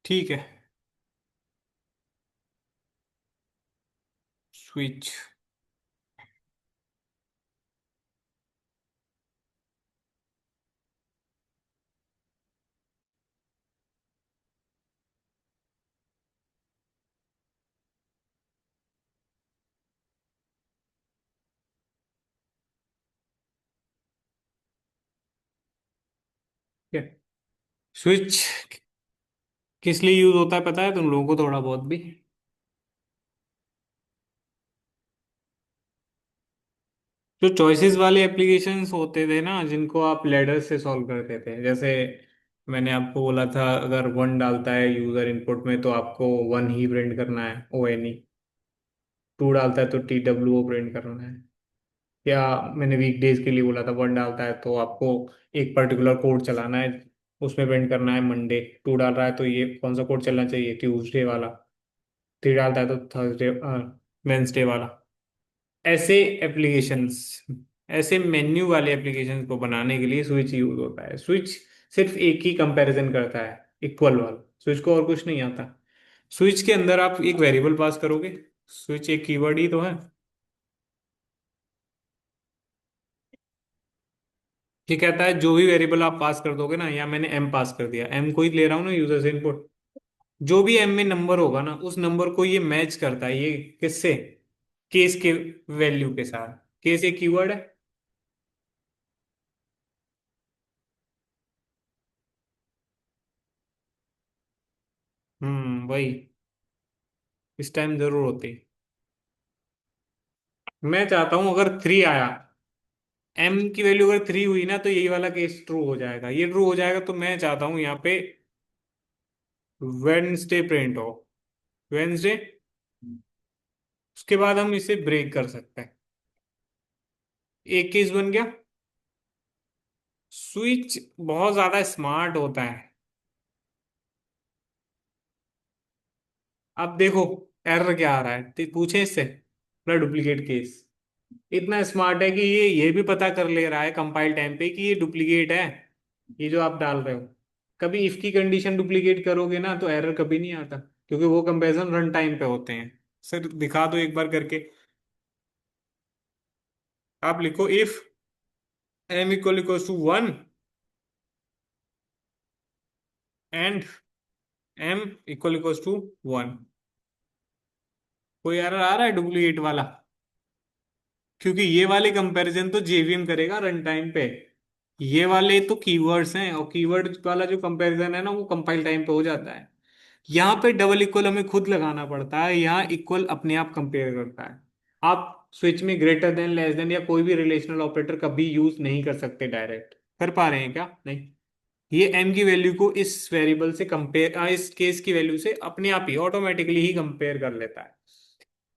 ठीक है। स्विच। ठीक है। स्विच किस लिए यूज होता है पता है तुम लोगों को थोड़ा बहुत भी? जो चॉइसेस वाले एप्लीकेशंस होते थे ना जिनको आप लैडर से सॉल्व करते थे, जैसे मैंने आपको बोला था अगर वन डालता है यूजर इनपुट में तो आपको वन ही प्रिंट करना है, ओ एन ई। टू डालता है तो टी डब्ल्यू ओ प्रिंट करना है। या मैंने वीकडेज के लिए बोला था वन डालता है तो आपको एक पर्टिकुलर कोड चलाना है, उसमें प्रिंट करना है मंडे। टू डाल रहा है तो ये कौन सा कोड चलना चाहिए, ट्यूसडे वाला। थ्री डालता है तो थर्सडे, वेंसडे वाला। ऐसे एप्लीकेशंस, ऐसे मेन्यू वाले एप्लीकेशंस को बनाने के लिए स्विच यूज होता है। स्विच सिर्फ एक ही कंपैरिजन करता है, इक्वल वाला। स्विच को और कुछ नहीं आता। स्विच के अंदर आप एक वेरिएबल पास करोगे। स्विच एक कीवर्ड ही तो है। ये कहता है जो भी वेरिएबल आप पास कर दोगे ना, या मैंने एम पास कर दिया, एम को ही ले रहा हूँ ना यूजर से इनपुट। जो भी एम में नंबर होगा ना उस नंबर को ये मैच करता है। ये किससे? केस के वैल्यू के साथ। केस एक कीवर्ड है। वही। इस टाइम जरूर होती। मैं चाहता हूं अगर थ्री आया, एम की वैल्यू अगर थ्री हुई ना तो यही वाला केस ट्रू हो जाएगा। ये ट्रू हो जाएगा तो मैं चाहता हूं यहाँ पे वेडनेसडे प्रिंट हो। वेडनेसडे। उसके बाद हम इसे ब्रेक कर सकते हैं। एक केस बन गया। स्विच बहुत ज्यादा स्मार्ट होता है। अब देखो एरर क्या आ रहा है, तो पूछे इससे पूरा डुप्लीकेट केस। इतना स्मार्ट है कि ये भी पता कर ले रहा है कंपाइल टाइम पे कि ये डुप्लीकेट है, ये जो आप डाल रहे हो। कभी इफ की कंडीशन डुप्लीकेट करोगे ना तो एरर कभी नहीं आता, क्योंकि वो कंपैरिजन रन टाइम पे होते हैं। सर दिखा दो एक बार करके। आप लिखो if M equal equal to one and M equal equal to one. कोई एरर आ रहा है डुप्लीकेट वाला? क्योंकि ये वाले कंपैरिजन तो जेवीएम करेगा रन टाइम पे। ये वाले तो कीवर्ड्स हैं, और कीवर्ड वाला जो कंपैरिजन है ना वो कंपाइल टाइम पे हो जाता है। यहाँ पे डबल इक्वल हमें खुद लगाना पड़ता है, यहाँ इक्वल अपने आप कंपेयर करता है। आप स्विच में ग्रेटर देन, लेस देन या कोई भी रिलेशनल ऑपरेटर कभी यूज नहीं कर सकते डायरेक्ट। कर पा रहे हैं क्या? नहीं। ये एम की वैल्यू को इस वेरिएबल से कंपेयर, इस केस की वैल्यू से अपने आप ही ऑटोमेटिकली ही कंपेयर कर लेता है।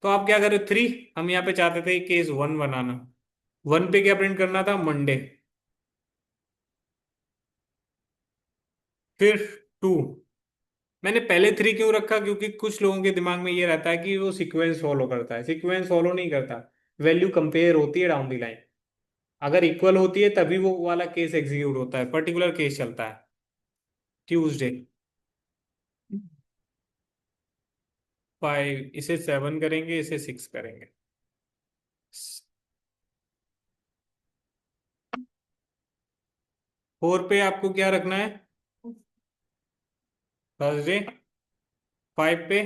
तो आप क्या करें, थ्री। हम यहाँ पे चाहते थे केस वन बनाना। वन पे क्या प्रिंट करना था, मंडे। फिर टू। मैंने पहले थ्री क्यों रखा, क्योंकि कुछ लोगों के दिमाग में ये रहता है कि वो सीक्वेंस फॉलो करता है। सीक्वेंस फॉलो नहीं करता। वैल्यू कंपेयर होती है डाउन द लाइन। अगर इक्वल होती है तभी वो वाला केस एग्जीक्यूट होता है, पर्टिकुलर केस चलता है। ट्यूसडे। फाइव, इसे सेवन करेंगे, इसे सिक्स करेंगे। फोर पे आपको क्या रखना है, थर्सडे। फाइव पे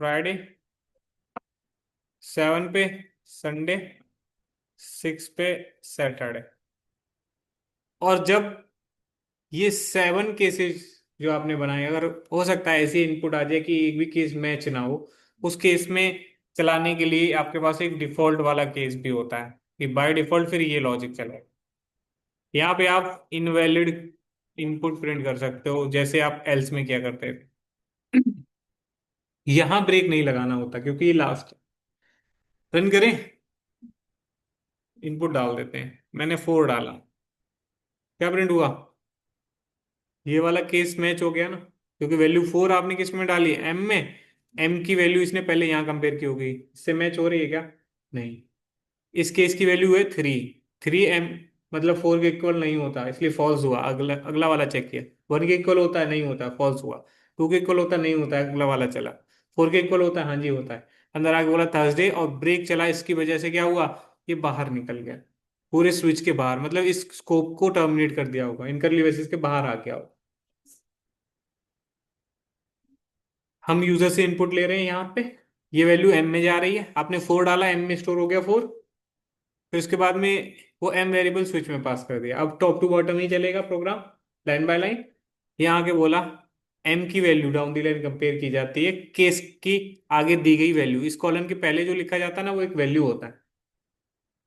फ्राइडे। सेवन पे संडे। सिक्स पे सैटरडे। और जब ये सेवन केसेस जो आपने बनाए, अगर हो सकता है ऐसी इनपुट आ जाए कि एक भी केस मैच ना हो, उस केस में चलाने के लिए आपके पास एक डिफॉल्ट वाला केस भी होता है कि बाय डिफॉल्ट फिर ये लॉजिक चलेगा। यहाँ पे आप इनवैलिड इनपुट प्रिंट कर सकते हो, जैसे आप एल्स में क्या करते थे। यहाँ ब्रेक नहीं लगाना होता क्योंकि ये लास्ट। रन करें। इनपुट डाल देते हैं, मैंने फोर डाला। क्या प्रिंट हुआ? ये वाला केस मैच हो गया ना, क्योंकि वैल्यू फोर आपने किस में डाली, एम में। एम की वैल्यू इसने पहले यहाँ कंपेयर की होगी, इससे मैच हो रही है क्या? नहीं। इस केस की वैल्यू है थ्री। Three M. मतलब 4 के इक्वल नहीं होता इसलिए फॉल्स हुआ, अगला अगला वाला चेक किया। 1 के इक्वल होता है, नहीं होता, फॉल्स हुआ। 2 के इक्वल होता है, नहीं होता है, अगला वाला चला। 4 के इक्वल होता है, हाँ जी होता है। अंदर आके बोला थर्सडे, और ब्रेक चला, इसकी वजह से क्या हुआ, ये बाहर निकल गया, पूरे स्विच के बाहर, मतलब इस स्कोप को टर्मिनेट कर दिया होगा, इनकरली बेसिस के बाहर आ गया होगा। हम यूजर से इनपुट ले रहे हैं यहाँ पे, ये वैल्यू एम में जा रही है, आपने 4 डाला, एम में स्टोर हो गया 4। फिर उसके बाद में वो एम वेरिएबल स्विच में पास कर दिया, अब टॉप टू बॉटम ही चलेगा प्रोग्राम, लाइन बाय लाइन। यहाँ आके बोला एम की value down the line compare की जाती है केस की आगे दी गई वैल्यू, इस कॉलम के पहले जो लिखा जाता है ना वो एक वैल्यू होता है।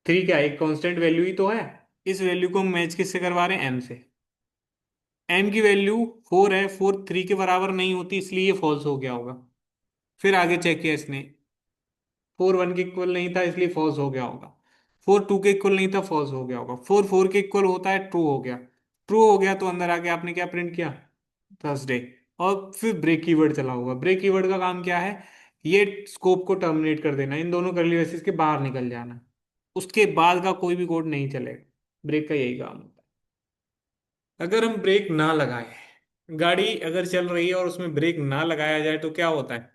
3 क्या है, एक कांस्टेंट वैल्यू ही तो है। इस वैल्यू को हम मैच किससे करवा रहे हैं, एम से। एम की वैल्यू 4 है, 4 3 के बराबर नहीं होती, इसलिए ये फॉल्स हो गया होगा। फिर आगे चेक किया इसने, 4 1 के इक्वल नहीं था इसलिए फॉल्स हो गया होगा। 4 2 के इक्वल नहीं था, फॉल्स हो गया होगा। 4 4 के इक्वल होता है, ट्रू हो गया। ट्रू हो गया तो अंदर आके आपने क्या प्रिंट किया, थर्सडे। और फिर ब्रेक कीवर्ड चला होगा, ब्रेक कीवर्ड का काम क्या है, ये स्कोप को टर्मिनेट कर देना, इन दोनों कर्ली ब्रेसेस के बाहर निकल जाना, उसके बाद का कोई भी कोड नहीं चलेगा। ब्रेक का यही काम होता है। अगर हम ब्रेक ना लगाए, गाड़ी अगर चल रही है और उसमें ब्रेक ना लगाया जाए तो क्या होता है,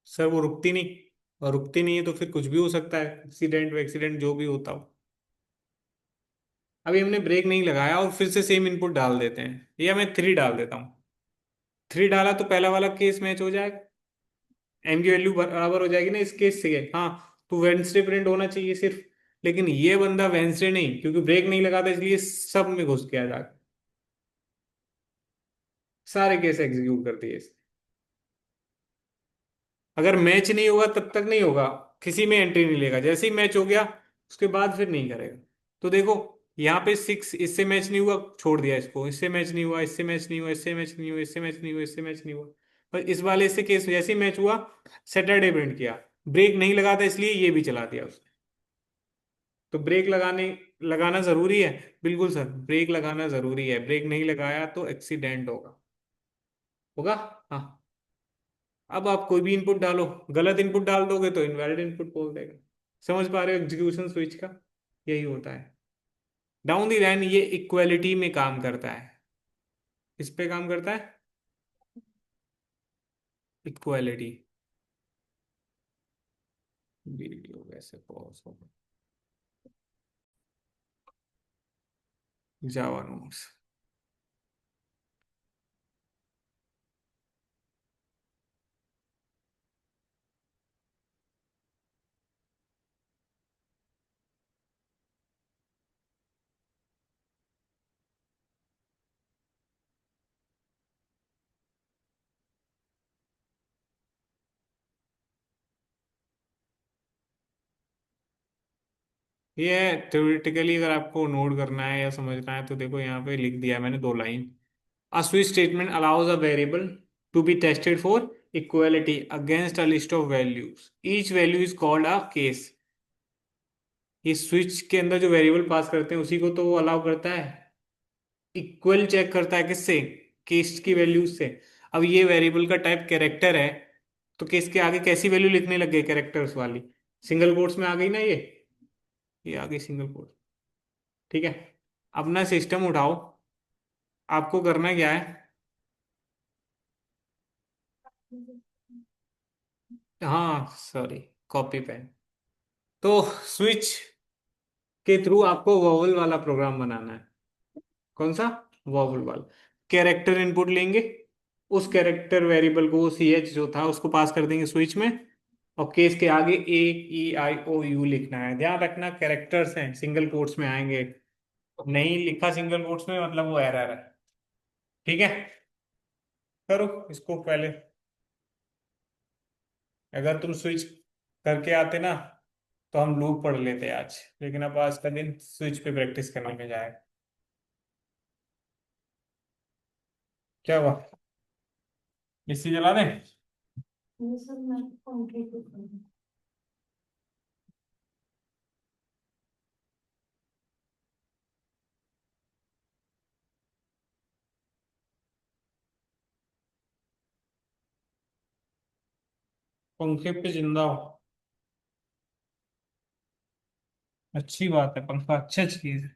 सर वो रुकती नहीं, और रुकती नहीं है तो फिर कुछ भी हो सकता है, एक्सीडेंट एक्सीडेंट जो भी होता हो। अभी हमने ब्रेक नहीं लगाया और फिर से सेम इनपुट डाल देते हैं, या मैं 3 डाल देता हूँ। 3 डाला तो पहला वाला केस मैच हो जाएगा, एम की वैल्यू बराबर हो जाएगी ना इस केस से। हाँ, तो वेंसडे प्रिंट होना चाहिए सिर्फ। लेकिन ये बंदा वेंसडे नहीं, क्योंकि ब्रेक नहीं लगाता इसलिए सब में घुस गया जाकर, सारे केस एग्जीक्यूट कर दिए। अगर मैच नहीं होगा तब तक नहीं होगा, किसी में एंट्री नहीं लेगा, जैसे ही मैच हो गया उसके बाद फिर नहीं करेगा। तो देखो, यहाँ पे 6 इससे मैच नहीं हुआ, छोड़ दिया इसको, इससे मैच नहीं हुआ, इससे मैच नहीं हुआ, इससे मैच नहीं हुआ, इससे मैच नहीं हुआ, इससे मैच नहीं हुआ। पर इस वाले से केस जैसे ही मैच हुआ, सैटरडे प्रिंट किया। ब्रेक नहीं लगा था इसलिए ये भी चला दिया उसने। तो ब्रेक लगाना जरूरी है। बिल्कुल सर, ब्रेक लगाना जरूरी है, ब्रेक नहीं लगाया तो एक्सीडेंट होगा। होगा। हाँ। अब आप कोई भी इनपुट डालो, गलत इनपुट डाल दोगे तो इनवैलिड इनपुट बोल देगा। समझ पा रहे हो एग्जीक्यूशन स्विच का, यही होता है। डाउन द लाइन ये इक्वालिटी में काम करता है। किस पे काम करता है, इक्वालिटी। वीडियो वैसे पॉज हो, जावा नोट्स। ये थ्योरेटिकली अगर आपको नोट करना है या समझना है तो देखो यहाँ पे लिख दिया है मैंने 2 line. A switch statement allows a variable to be tested for equality against a list of values. Each value is called a case. ये स्विच के अंदर जो वेरिएबल पास करते हैं उसी को तो वो अलाउ करता है, इक्वल चेक करता है किससे, केस की वैल्यूज से। अब ये वेरिएबल का टाइप कैरेक्टर है, तो केस के आगे कैसी वैल्यू लिखने लग गए, कैरेक्टर्स वाली, सिंगल कोट्स में आ गई ना ये आ गई सिंगल कोट। ठीक है। अपना सिस्टम उठाओ, आपको करना क्या है। हाँ सॉरी, कॉपी पेन। तो स्विच के थ्रू आपको वॉवल वाला प्रोग्राम बनाना है। कौन सा, वॉवल वाला। कैरेक्टर इनपुट लेंगे, उस कैरेक्टर वेरिएबल को सी एच जो था उसको पास कर देंगे स्विच में, और केस के आगे A E I O U लिखना है। ध्यान रखना कैरेक्टर्स हैं, सिंगल कोट्स में आएंगे, नहीं लिखा सिंगल कोट्स में मतलब वो एरर है। ठीक है। करो इसको पहले, अगर तुम स्विच करके आते ना तो हम लूप पढ़ लेते आज, लेकिन अब आज का दिन स्विच पे प्रैक्टिस करने में जाएगा। क्या हुआ, इसी जला दें। पंखे पे जिंदा हो। अच्छी बात है, पंखा अच्छा चीज है।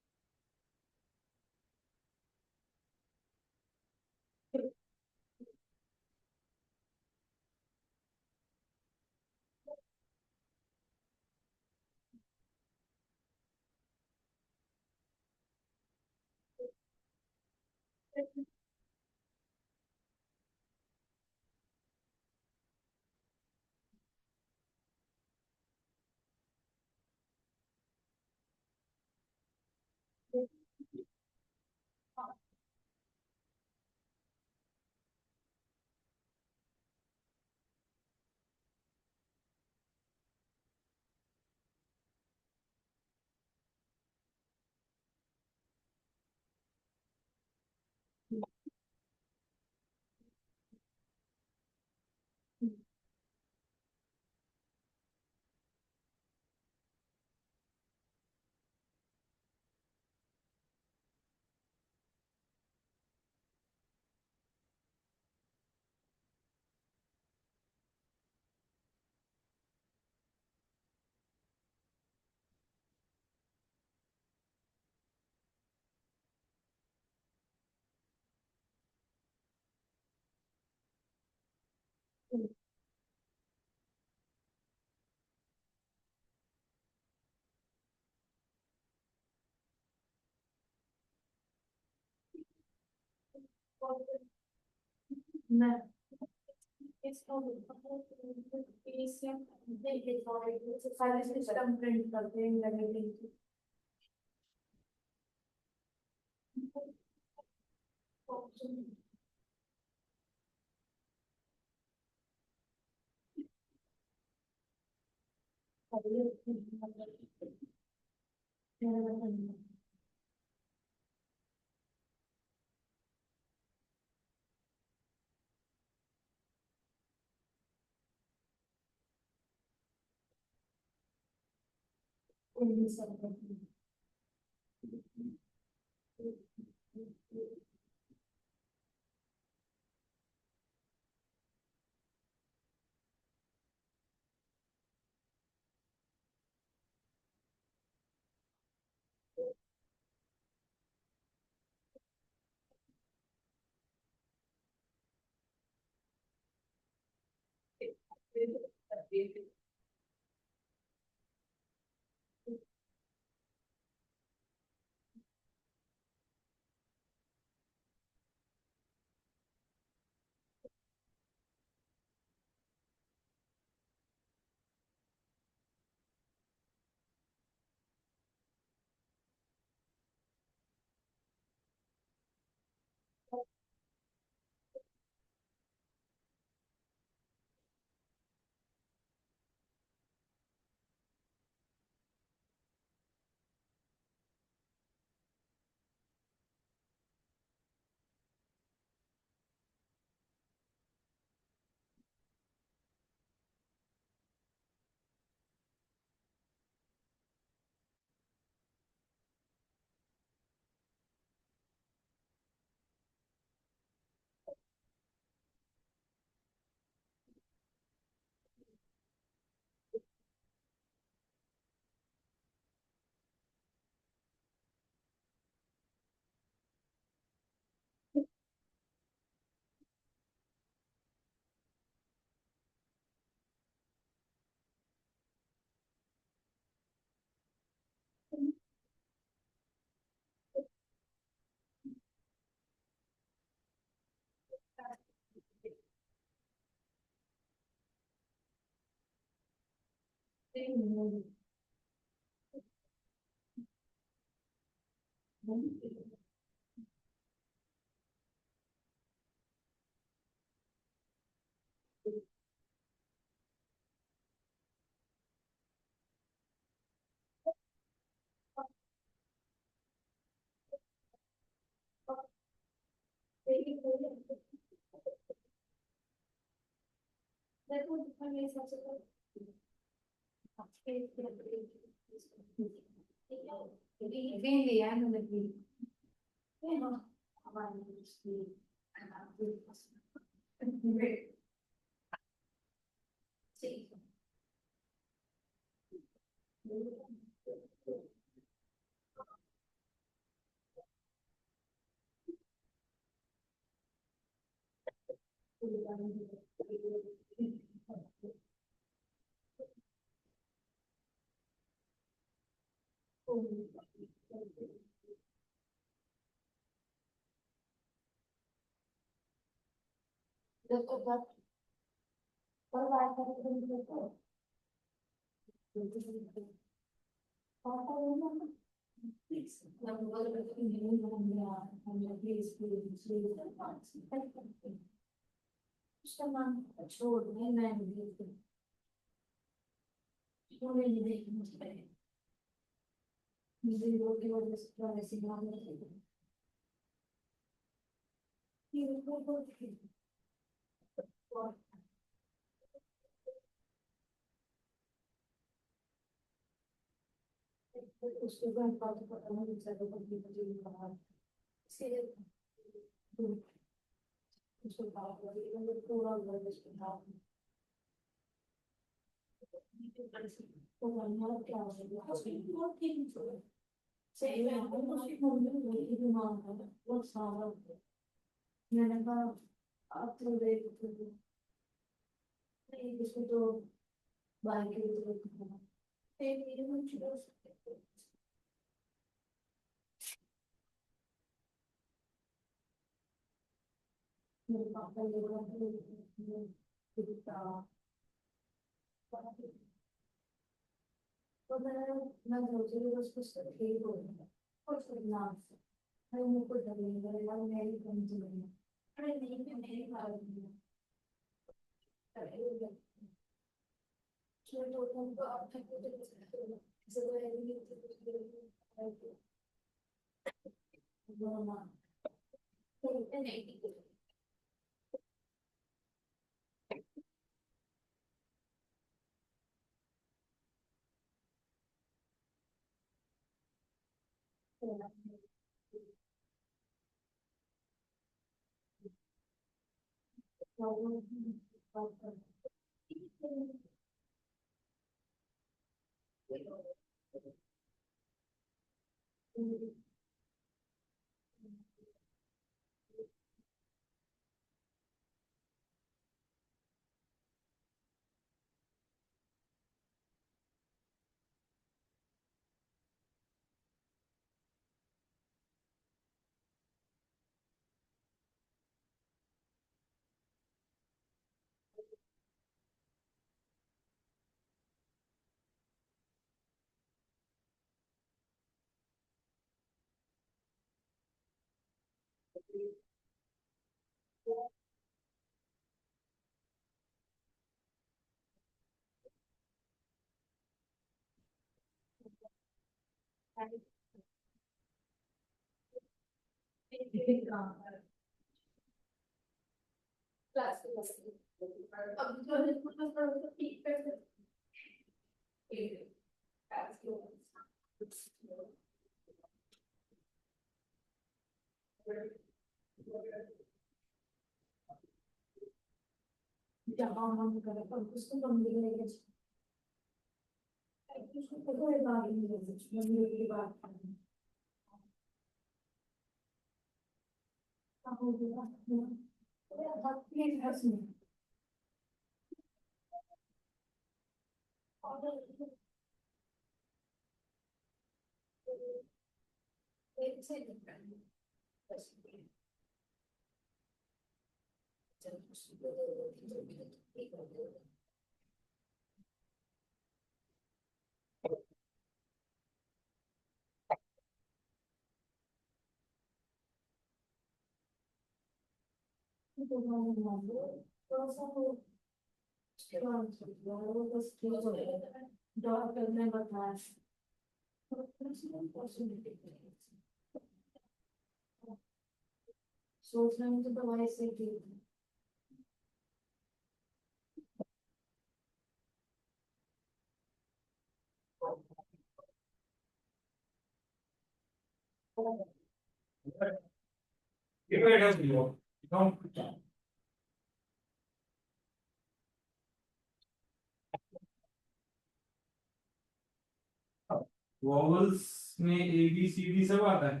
वॉवल्स में ए बी सी डी सब आता है।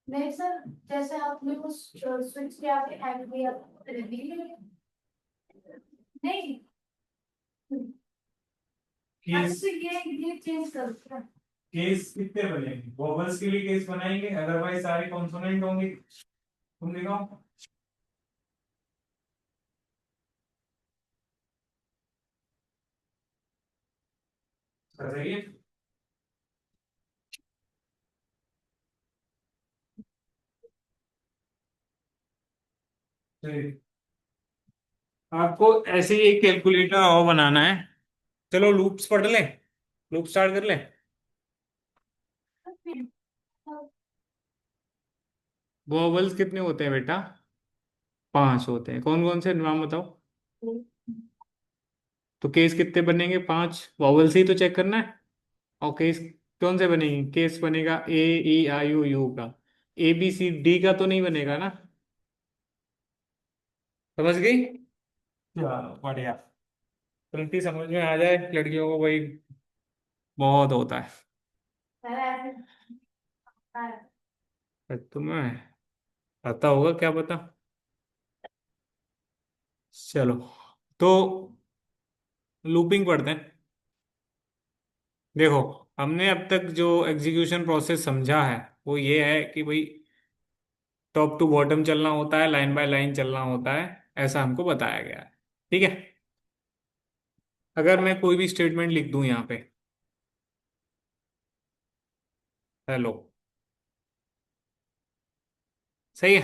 केस केस कितने बनेंगे? वॉवल्स के लिए केस बनाएंगे, अदरवाइज सारे कॉन्सोनेंट होंगे। तुम दिखाओ। सही है। सही। आपको ऐसे ही एक कैलकुलेटर और बनाना है। चलो लूप्स पढ़ ले, लूप स्टार्ट कर ले। वॉवल्स कितने होते हैं बेटा? 5 होते हैं। कौन कौन से नाम बताओ। तो केस कितने बनेंगे? 5। वॉवल्स ही तो चेक करना है। और केस कौन से बनेंगे? केस बनेगा ए ई आई ओ यू का। ए बी सी डी का तो नहीं बनेगा ना? समझ गई? चलो बढ़िया। गलती समझ में आ जाए लड़कियों को भाई, बहुत होता है। तुम्हें पता होगा, क्या पता। चलो, तो लूपिंग पढ़ते हैं। देखो, हमने अब तक जो एग्जीक्यूशन प्रोसेस समझा है वो ये है कि भाई टॉप टू बॉटम चलना होता है, लाइन बाय लाइन चलना होता है, ऐसा हमको बताया गया है। ठीक है। अगर मैं कोई भी स्टेटमेंट लिख दूं यहाँ पे, हेलो, सही है।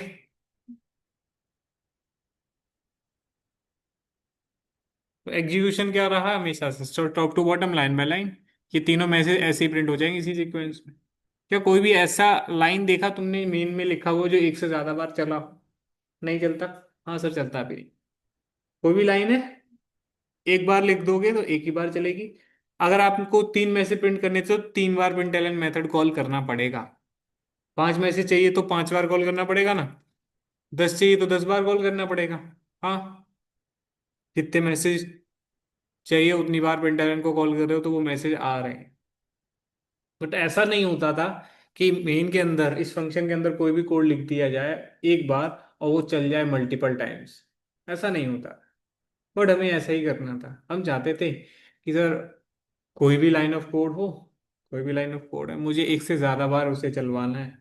तो एग्जीक्यूशन क्या रहा हमेशा से? Top to bottom, line by line. ये तीनों मैसेज ऐसे ही प्रिंट हो जाएंगे इसी सीक्वेंस में। क्या कोई भी ऐसा लाइन देखा तुमने मेन में लिखा हुआ जो एक से ज्यादा बार चला हो? नहीं चलता। हाँ सर, चलता है भी। कोई भी लाइन है, एक बार लिख दोगे तो एक ही बार चलेगी। अगर आपको 3 मैसेज प्रिंट करने तो 3 बार प्रिंट एलन मेथड कॉल करना पड़ेगा। 5 मैसेज चाहिए तो 5 बार कॉल करना पड़ेगा ना? 10 चाहिए तो 10 बार कॉल करना पड़ेगा। हाँ। जितने मैसेज चाहिए उतनी बार पेंटागन को कॉल कर रहे हो तो वो मैसेज आ रहे हैं। बट ऐसा नहीं होता था कि मेन के अंदर, इस फंक्शन के अंदर कोई भी कोड लिख दिया जाए एक बार और वो चल जाए मल्टीपल टाइम्स। ऐसा नहीं होता। बट हमें ऐसा ही करना था। हम चाहते थे कि सर कोई भी लाइन ऑफ कोड हो, कोई भी लाइन ऑफ कोड है, मुझे एक से ज्यादा बार उसे चलवाना है।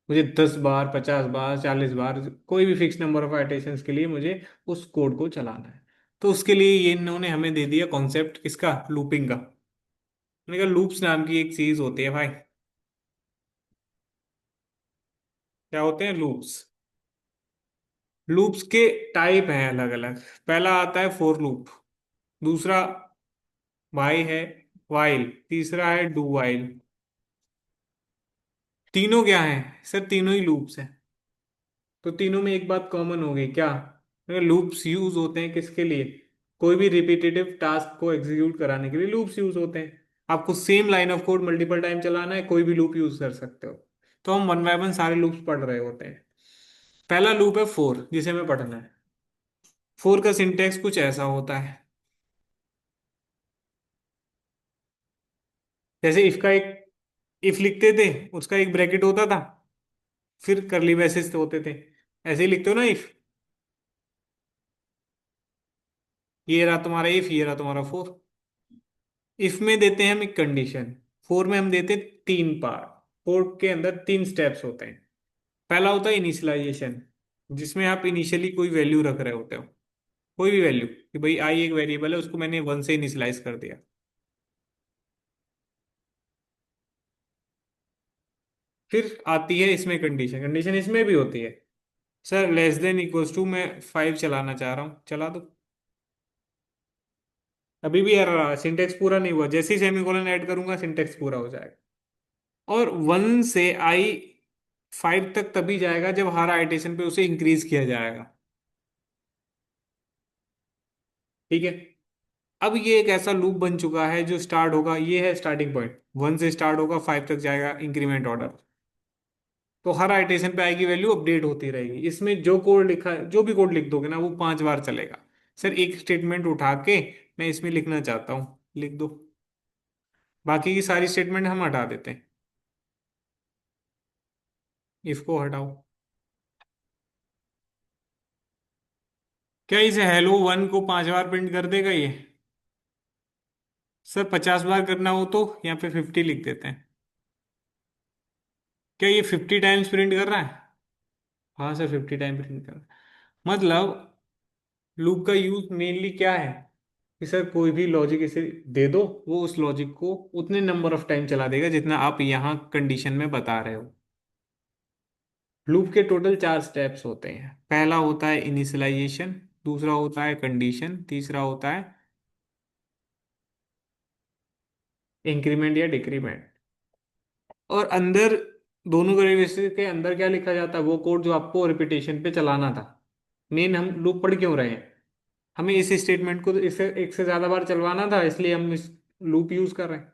मुझे 10 बार, 50 बार, 40 बार, कोई भी फिक्स नंबर ऑफ आइटेशंस के लिए मुझे उस कोड को चलाना है। तो उसके लिए ये इन्होंने हमें दे दिया कॉन्सेप्ट किसका, लूपिंग का। मैंने कहा लूप्स नाम की एक चीज होती है भाई। क्या होते हैं लूप्स? लूप्स के टाइप हैं अलग अलग। पहला आता है फॉर लूप, दूसरा वाई है वाइल, तीसरा है डू वाइल। तीनों क्या है सर? तीनों ही लूप्स हैं। तो तीनों में एक बात कॉमन हो गई क्या? लूप्स यूज होते हैं किसके लिए? कोई भी रिपीटेटिव टास्क को एग्जीक्यूट कराने के लिए लूप्स यूज होते हैं। आपको same line of code multiple time चलाना है, कोई भी लूप यूज कर सकते हो। तो हम वन बाय वन सारे लूप्स पढ़ रहे होते हैं। पहला लूप है फोर, जिसे हमें पढ़ना है। फोर का सिंटेक्स कुछ ऐसा होता है, जैसे इफ का एक, इफ लिखते थे उसका एक ब्रैकेट होता था, फिर करली ब्रेसेस होते थे। ऐसे ही लिखते हो ना इफ। ये रहा तुम्हारा इफ, ये रहा तुम्हारा फोर। इफ में देते हैं हम एक कंडीशन, फोर में हम देते हैं तीन पार्ट। फोर के अंदर तीन स्टेप्स होते हैं। पहला होता है इनिशियलाइजेशन, जिसमें आप इनिशियली कोई वैल्यू रख रहे होते हो, कोई भी वैल्यू, कि भाई आई एक वेरिएबल है, उसको मैंने वन से इनिशियलाइज कर दिया। फिर आती है इसमें कंडीशन, कंडीशन इसमें भी होती है। Sir less than equals to, मैं फाइव चलाना चाह रहा हूँ, चला दो। अभी भी एरर, सिंटेक्स पूरा नहीं हुआ, जैसे ही सेमीकोलन ऐड करूंगा सिंटेक्स पूरा हो जाएगा। और वन से आई फाइव तक तभी जाएगा जब हर आइटेशन पे उसे इंक्रीज किया जाएगा। ठीक है। अब ये एक ऐसा लूप बन चुका है जो स्टार्ट होगा, ये है स्टार्टिंग पॉइंट, वन से स्टार्ट होगा, फाइव तक जाएगा इंक्रीमेंट ऑर्डर। तो हर आइटेशन पे आएगी वैल्यू, अपडेट होती रहेगी। इसमें जो कोड लिखा, जो भी कोड लिख दोगे ना वो 5 बार चलेगा। सर एक स्टेटमेंट उठा के मैं इसमें लिखना चाहता हूँ, लिख दो। बाकी की सारी स्टेटमेंट हम हटा देते हैं। इफ को हटाओ। क्या इसे हेलो वन को 5 बार प्रिंट कर देगा ये? सर 50 बार करना हो तो यहाँ पे 50 लिख देते हैं। क्या ये 50 टाइम्स प्रिंट कर रहा है? हाँ सर 50 टाइम प्रिंट कर रहा है। मतलब लूप का यूज मेनली क्या है, कि सर कोई भी लॉजिक इसे दे दो, वो उस लॉजिक को उतने नंबर ऑफ टाइम चला देगा जितना आप यहाँ कंडीशन में बता रहे हो। लूप के टोटल 4 स्टेप्स होते हैं। पहला होता है इनिशियलाइजेशन, दूसरा होता है कंडीशन, तीसरा होता है इंक्रीमेंट या डिक्रीमेंट। और अंदर दोनों वेरिएबल्स के अंदर क्या लिखा जाता है, वो कोड जो आपको रिपीटेशन पे चलाना था। मेन हम लूप पढ़ क्यों रहे हैं? हमें इस स्टेटमेंट को इसे एक से ज्यादा बार चलवाना था, इसलिए हम इस लूप यूज कर रहे हैं।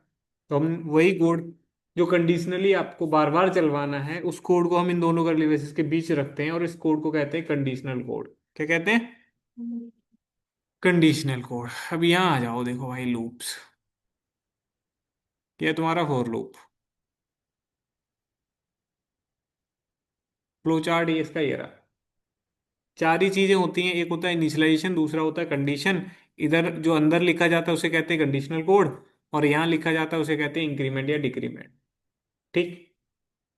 तो हम वही कोड जो कंडीशनली आपको बार बार चलवाना है, उस कोड को हम इन दोनों कर्ली ब्रेसेस के बीच रखते हैं, और इस कोड को कहते हैं कंडीशनल कोड। क्या कहते हैं? Conditional code. अब यहाँ आ जाओ, देखो भाई लूप्स, ये है तुम्हारा फॉर लूप। फ्लो चार्ट ये इसका ये रहा। चार ही चीजें होती हैं, एक होता है इनिशियलाइजेशन, दूसरा होता है कंडीशन, इधर जो अंदर लिखा जाता है उसे कहते हैं कंडीशनल कोड, और यहाँ लिखा जाता है उसे कहते हैं इंक्रीमेंट या डिक्रीमेंट। ठीक।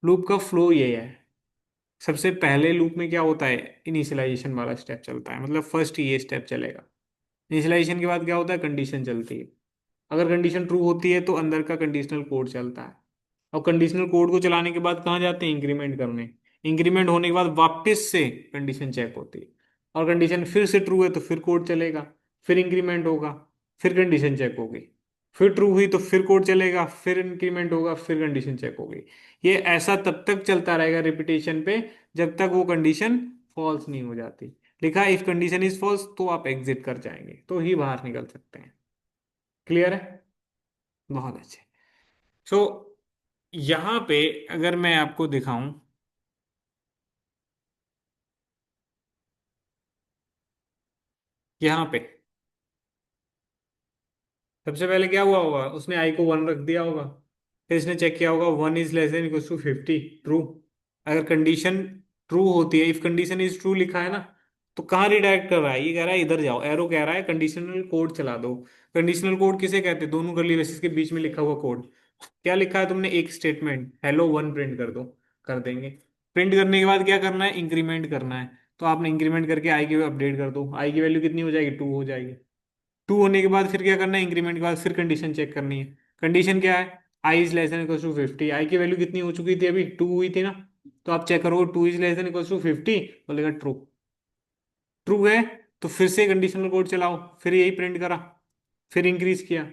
लूप का फ्लो ये है। सबसे पहले लूप में क्या होता है, इनिशियलाइजेशन वाला स्टेप चलता है, मतलब फर्स्ट ये स्टेप चलेगा। इनिशियलाइजेशन के बाद क्या होता है, कंडीशन चलती है। अगर कंडीशन ट्रू होती है तो अंदर का कंडीशनल कोड चलता है। और कंडीशनल कोड को चलाने के बाद कहाँ जाते हैं, इंक्रीमेंट करने। इंक्रीमेंट होने के बाद वापस से कंडीशन चेक होती है, और कंडीशन फिर से ट्रू है तो फिर कोड चलेगा, फिर इंक्रीमेंट होगा, फिर कंडीशन चेक होगी, फिर ट्रू हुई तो फिर कोड चलेगा, फिर इंक्रीमेंट होगा, फिर कंडीशन चेक होगी। ये ऐसा तब तक चलता रहेगा रिपीटेशन पे, जब तक वो कंडीशन फॉल्स नहीं हो जाती। लिखा इफ कंडीशन इज फॉल्स तो आप एग्जिट कर जाएंगे, तो ही बाहर निकल सकते हैं। क्लियर है? बहुत अच्छे। सो यहाँ पे अगर मैं आपको दिखाऊं, यहाँ पे सबसे पहले क्या हुआ होगा, उसने आई को 1 रख दिया होगा, फिर इसने चेक किया होगा 1 > 50 ट्रू। अगर कंडीशन ट्रू होती है, इफ कंडीशन इज ट्रू लिखा है ना, तो कहाँ रिडायरेक्ट कर रहा है, ये कह रहा है इधर जाओ, एरो कह रहा है कंडीशनल कोड चला दो। कंडीशनल कोड किसे कहते हैं, दोनों कर्ली ब्रेसेस के बीच में लिखा हुआ कोड। क्या लिखा है तुमने, एक स्टेटमेंट हेलो 1 प्रिंट कर दो, कर देंगे। प्रिंट करने के बाद क्या करना है, इंक्रीमेंट करना है। तो आपने इंक्रीमेंट करके आई की अपडेट कर दो, आई की वैल्यू कितनी हो जाएगी, 2 हो जाएगी। 2 होने के बाद फिर क्या करना है, इंक्रीमेंट के बाद फिर कंडीशन चेक करनी है। कंडीशन क्या है, i is less than equal to 50, i की वैल्यू कितनी हो चुकी थी अभी, 2 हुई थी ना। तो आप चेक करोगे 2 is less than equal to 50, बोलेगा ट्रू। ट्रू है, तो फिर से कंडीशनल कोड चलाओ, फिर यही प्रिंट करा, फिर इंक्रीज किया।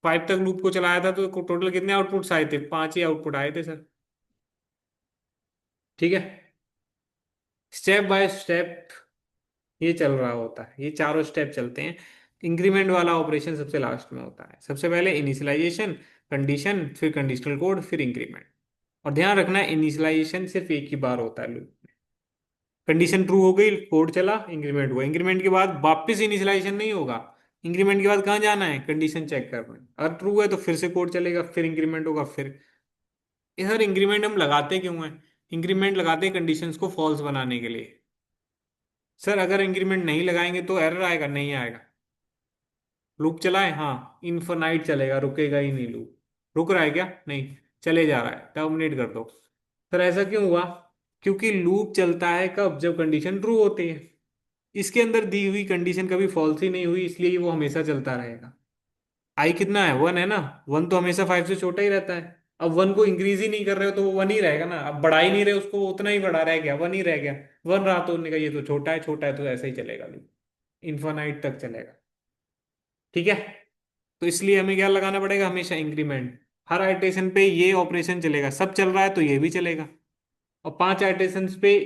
5 तक लूप को चलाया था, तो टोटल कितने आउटपुट्स आए थे, 5 ही आउटपुट आए थे सर। ठीक है, स्टेप बाय स्टेप ये चल रहा होता है, ये चारों स्टेप चलते हैं। इंक्रीमेंट वाला ऑपरेशन सबसे लास्ट में होता है, सबसे पहले इनिशियलाइजेशन, कंडीशन, फिर कंडीशनल कोड, फिर इंक्रीमेंट। और ध्यान रखना इनिशियलाइजेशन सिर्फ एक ही बार होता है लूप में। कंडीशन ट्रू हो गई, कोड चला, इंक्रीमेंट हुआ, इंक्रीमेंट के बाद वापस इनिशियलाइजेशन नहीं होगा। इंक्रीमेंट के बाद कहाँ जाना है, कंडीशन चेक करना है, अगर ट्रू है तो फिर से कोड चलेगा, फिर इंक्रीमेंट होगा, फिर। ये सर इंक्रीमेंट हम लगाते क्यों हैं, इंक्रीमेंट लगाते हैं कंडीशंस को फॉल्स बनाने के लिए। सर अगर इंक्रीमेंट नहीं लगाएंगे तो एरर आएगा, नहीं आएगा। लूप चलाए, हाँ इनफाइनाइट चलेगा, रुकेगा ही नहीं लूप। रुक रहा है क्या, नहीं, चले जा रहा है, टर्मिनेट कर दो। सर ऐसा क्यों हुआ, क्योंकि लूप चलता है कब, जब कंडीशन ट्रू होती है। इसके अंदर दी हुई कंडीशन कभी फॉल्स ही नहीं हुई, इसलिए वो हमेशा चलता रहेगा। आई कितना है, 1 है ना, 1 तो हमेशा 5 से छोटा ही रहता है। अब 1 को इंक्रीज ही नहीं कर रहे हो तो वो 1 ही रहेगा ना, अब बढ़ा ही नहीं रहे उसको, वो उतना ही बढ़ा रह गया, 1 ही रह गया। 1 रहा तो उन्होंने कहा ये तो छोटा है, छोटा है तो ऐसा ही चलेगा लूप, इन्फानाइट तक चलेगा। ठीक है, तो इसलिए हमें क्या लगाना पड़ेगा, हमेशा इंक्रीमेंट। हर आइटेशन पे ये ऑपरेशन चलेगा, सब चल रहा है तो ये भी चलेगा। और 5 आइटेशन पे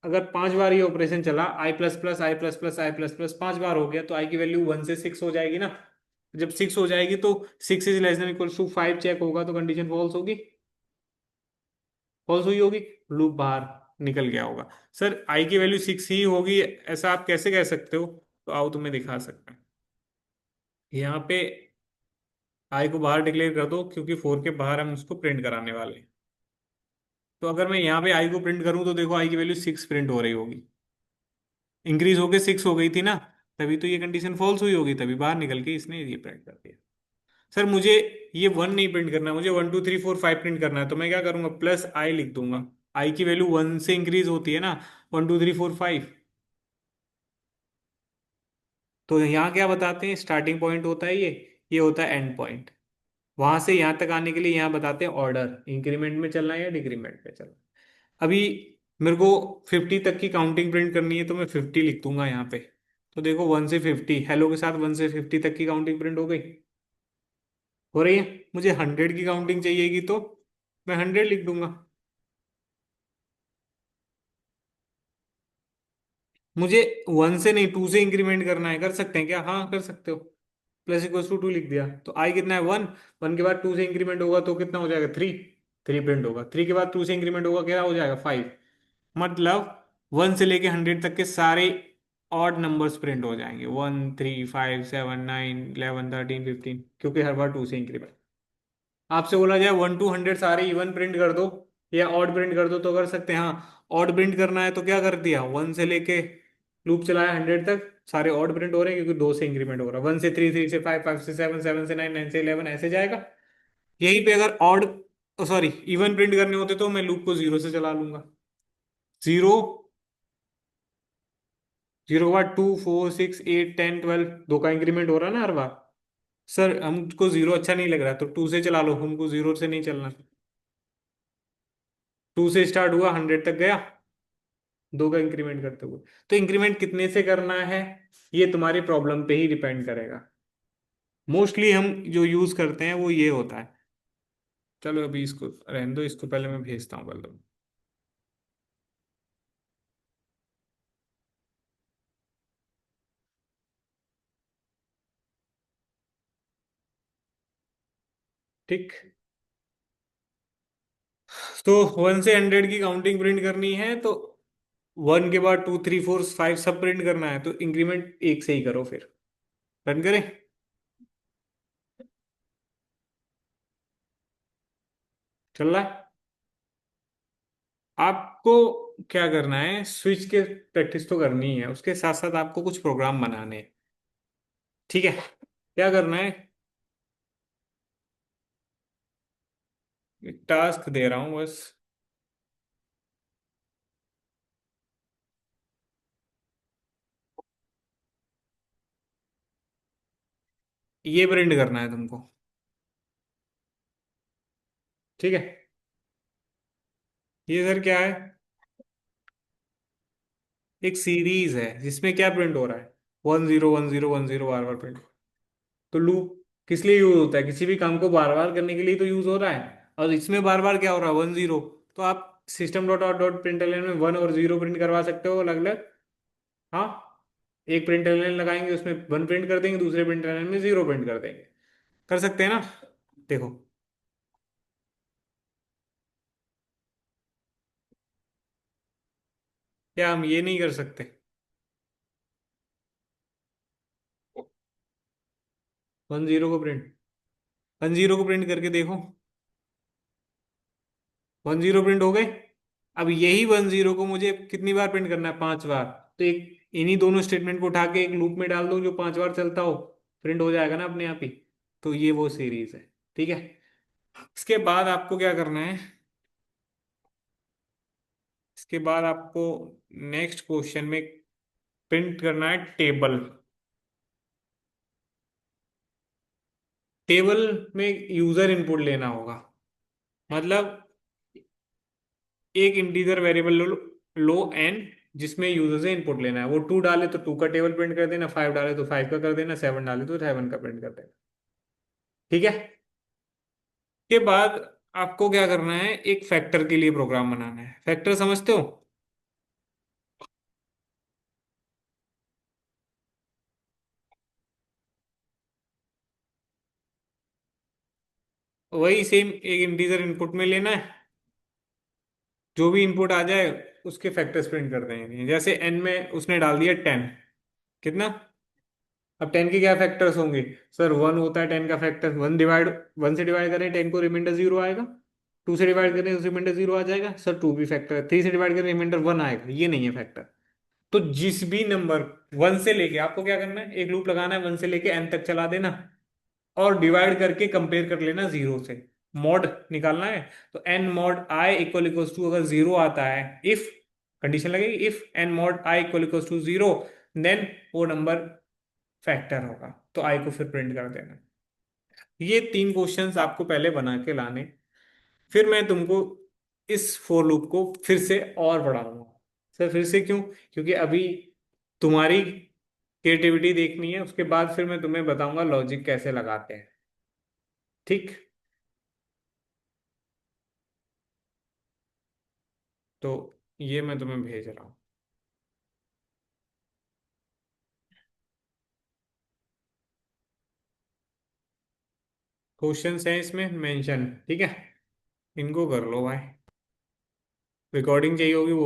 अगर 5 बार ये ऑपरेशन चला, आई प्लस प्लस आई प्लस प्लस आई प्लस प्लस 5 बार हो गया, तो आई की वैल्यू 1 से 6 हो जाएगी ना। जब 6 हो जाएगी तो 6 is less than equal to 5 check होगा, तो कंडीशन फॉल्स होगी, फॉल्स हुई होगी, लूप बाहर निकल गया होगा। सर आई की वैल्यू 6 ही होगी, ऐसा आप कैसे कह सकते हो, तो आओ तुम्हें दिखा सकते हैं। यहाँ पे आई को बाहर डिक्लेयर कर दो, क्योंकि 4 के बाहर हम उसको प्रिंट कराने वाले हैं। तो अगर मैं यहाँ पे आई को प्रिंट करूँ तो देखो आई की वैल्यू 6 प्रिंट हो रही होगी, इंक्रीज होके 6 हो गई थी ना, तभी तो ये कंडीशन फॉल्स हुई होगी, तभी बाहर निकल के इसने ये प्रिंट कर दिया। सर मुझे ये 1 नहीं प्रिंट करना, मुझे 1 2 3 4 5 प्रिंट करना है, तो मैं क्या करूंगा, प्लस आई लिख दूंगा। आई की वैल्यू 1 से इंक्रीज होती है ना, 1 2 3 4 5। तो यहाँ क्या बताते हैं, स्टार्टिंग पॉइंट होता है ये होता है एंड पॉइंट। वहां से यहाँ तक आने के लिए यहाँ बताते हैं ऑर्डर, इंक्रीमेंट में चलना है या डिक्रीमेंट में चलना है। अभी मेरे को 50 तक की काउंटिंग प्रिंट करनी है, तो मैं 50 लिख दूंगा यहाँ पे। तो देखो 1 से 50, हेलो के साथ 1 से 50 तक की काउंटिंग प्रिंट हो गई, हो रही है। मुझे 100 की काउंटिंग चाहिएगी तो मैं 100 लिख दूंगा। मुझे 1 से नहीं, 2 से इंक्रीमेंट करना है, कर सकते हैं क्या, हाँ कर सकते हो। प्लस इक्वल टू 2 लिख दिया, तो आई कितना है, 1। 1 के बाद 2 से इंक्रीमेंट होगा तो कितना हो जाएगा, 3। 3 प्रिंट होगा, 3 के बाद 2 से इंक्रीमेंट होगा, क्या हो जाएगा, 5। मतलब 1 से लेके 100 तक के सारे ऑड नंबर्स प्रिंट हो जाएंगे, 1 3 5 7 9 11 13 15, क्योंकि हर बार 2 से इंक्रीमेंट। आपसे बोला जाए 1 to 100 सारे इवन प्रिंट कर दो या ऑड प्रिंट कर दो, तो कर सकते हैं, हाँ। ऑड प्रिंट करना है तो क्या कर दिया, 1 से लेके लूप चलाया 100 तक, सारे ऑड प्रिंट हो रहे हैं क्योंकि 2 से इंक्रीमेंट हो रहा है, 1 से 3, 3 से 5, 5 से 7, 7 से 9, 9 से 11 ऐसे जाएगा। यहीं पे अगर ऑड, सॉरी इवन प्रिंट करने होते तो मैं लूप को 0 से चला लूंगा। 0, 0 के बाद 2 4 6 8 10 12, 2 का इंक्रीमेंट हो रहा है ना हर बार। सर हमको 0 अच्छा नहीं लग रहा, तो 2 से चला लो, हमको 0 से नहीं चलना। 2 से स्टार्ट हुआ, 100 तक गया, 2 का इंक्रीमेंट करते हुए। तो इंक्रीमेंट कितने से करना है, ये तुम्हारी प्रॉब्लम पे ही डिपेंड करेगा। मोस्टली हम जो यूज करते हैं वो ये होता है। चलो अभी इसको रहने दो, इसको पहले मैं भेजता हूँ बल्कि। ठीक, तो 1 से 100 की काउंटिंग प्रिंट करनी है, तो 1 के बाद 2 3 4 5 सब प्रिंट करना है, तो इंक्रीमेंट 1 से ही करो फिर। रन करें? चल रहा है। आपको क्या करना है, स्विच के प्रैक्टिस तो करनी है, उसके साथ साथ आपको कुछ प्रोग्राम बनाने हैं। ठीक है, क्या करना है? टास्क दे रहा हूं बस। ये प्रिंट करना है तुमको। ठीक है। ये सर क्या है? एक सीरीज है जिसमें क्या प्रिंट हो रहा है? 10 10 10 बार बार प्रिंट। तो लूप किस लिए यूज होता है? किसी भी काम को बार बार करने के लिए तो यूज हो रहा है, और इसमें बार बार क्या हो रहा है? 10। तो आप system dot out dot println में 1 और 0 प्रिंट करवा सकते हो अलग अलग। हाँ, एक प्रिंटलन लगाएंगे उसमें 1 प्रिंट कर देंगे, दूसरे प्रिंटलन में 0 प्रिंट कर देंगे। कर सकते हैं ना? देखो। क्या हम ये नहीं कर सकते? 10 को प्रिंट करके देखो। 10 प्रिंट हो गए। अब यही 10 को मुझे कितनी बार प्रिंट करना है? 5 बार। तो एक इन्हीं दोनों स्टेटमेंट को उठा के एक लूप में डाल दो जो 5 बार चलता हो, प्रिंट हो जाएगा ना अपने आप ही। तो ये वो सीरीज है। ठीक है। इसके बाद आपको क्या करना है? इसके बाद आपको नेक्स्ट क्वेश्चन में प्रिंट करना है टेबल। टेबल में यूजर इनपुट लेना होगा। मतलब एक इंटीजर वेरिएबल लो एन, जिसमें यूजर से इनपुट लेना है। वो 2 डाले तो 2 का टेबल प्रिंट कर देना, 5 डाले तो 5 का कर देना, 7 डाले तो 7 का प्रिंट कर देना। ठीक है। के बाद आपको क्या करना है? एक फैक्टर के लिए प्रोग्राम बनाना है। फैक्टर समझते हो? वही सेम एक इंटीजर इनपुट में लेना है, जो भी इनपुट आ जाए उसके फैक्टर्स प्रिंट कर देंगे। जैसे एन में उसने डाल दिया 10। कितना? अब 10 के क्या फैक्टर्स होंगे? सर 1 होता है 10 का फैक्टर। 1 से डिवाइड करें 10 को, रिमाइंडर 0 आएगा। 2 से डिवाइड करें तो रिमाइंडर 0 आ जाएगा। सर 2 भी फैक्टर है। 3 से डिवाइड करें रिमाइंडर 1 आएगा। ये नहीं है फैक्टर। तो जिस भी नंबर 1 से लेके आपको क्या करना है? एक लूप लगाना है, 1 से लेके n तक चला देना, और डिवाइड करके कंपेयर कर लेना 0 से। मॉड निकालना है। तो n mod i equal equal to, अगर 0 आता है, इफ कंडीशन लगेगी, if n mod i equal equal to 0, then वो नंबर फैक्टर होगा, तो i को फिर प्रिंट कर देना। ये 3 क्वेश्चंस आपको पहले बना के लाने। फिर मैं तुमको इस फोर लूप को फिर से और बढ़ाऊंगा। सर फिर से क्यों? क्योंकि अभी तुम्हारी क्रिएटिविटी देखनी है, उसके बाद फिर मैं तुम्हें बताऊंगा लॉजिक कैसे लगाते हैं। ठीक। तो ये मैं तुम्हें भेज रहा हूँ। क्वेश्चंस हैं इसमें मेंशन। ठीक है, इनको कर लो भाई। रिकॉर्डिंग चाहिए होगी वो